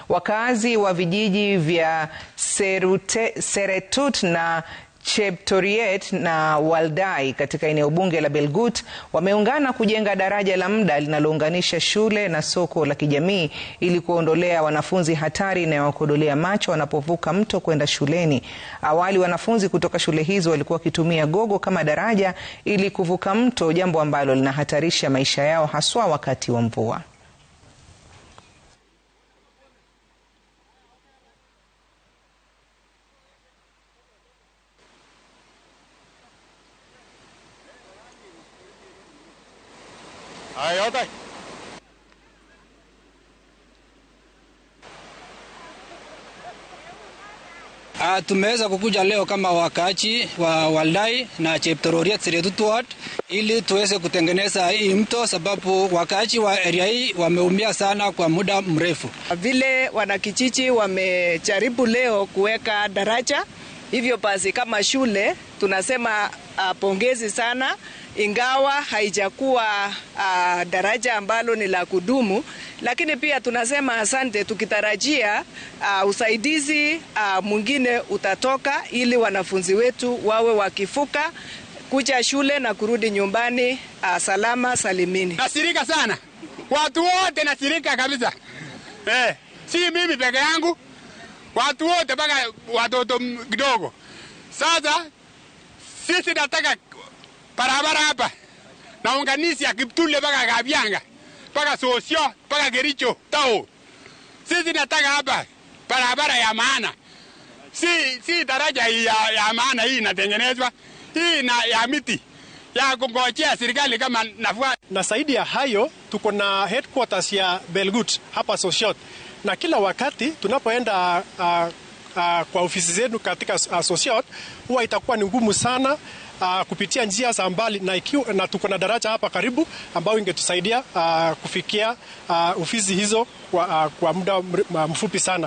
Wakazi wa vijiji vya Seretut na Cheptoriet na Waldai katika eneo bunge la Belgut wameungana kujenga daraja la muda linalounganisha shule na soko la kijamii ili kuondolea wanafunzi hatari inayowakodolea macho wanapovuka mto kwenda shuleni. Awali wanafunzi kutoka shule hizo walikuwa wakitumia gogo kama daraja ili kuvuka mto, jambo ambalo linahatarisha maisha yao haswa wakati wa mvua. Tumeweza kukuja leo kama wakaaji wa Waldai na Cheptoriet Seretut ili tuweze kutengeneza hii mto, sababu wakaaji wa area hii wameumia sana kwa muda mrefu. Vile wanakijiji wamejaribu leo kuweka daraja, hivyo basi kama shule tunasema pongezi sana, ingawa haijakuwa daraja ambalo ni la kudumu, lakini pia tunasema asante, tukitarajia usaidizi mwingine utatoka ili wanafunzi wetu wawe wakifuka kuja shule na kurudi nyumbani salama salimini. Nasirika sana, watu wote nasirika kabisa. Si mimi peke yangu, watu wote mpaka watoto kidogo. Sasa sisi nataka barabara hapa naunganisha Kiptule mpaka Kabianga mpaka Sosio mpaka Kericho Tao. Sisi nataka hapa barabara ya maana, si daraja ya maana hii inatengenezwa, hii na ya miti ya kungojea serikali kama nafua. Na zaidi ya hayo, tuko na headquarters ya Belgut hapa Sosiot, na kila wakati tunapoenda kwa ofisi zetu katika Sosiot huwa itakuwa ni ngumu sana kupitia njia za mbali, na tuko na daraja hapa karibu ambao ingetusaidia kufikia ofisi hizo kwa muda mfupi sana.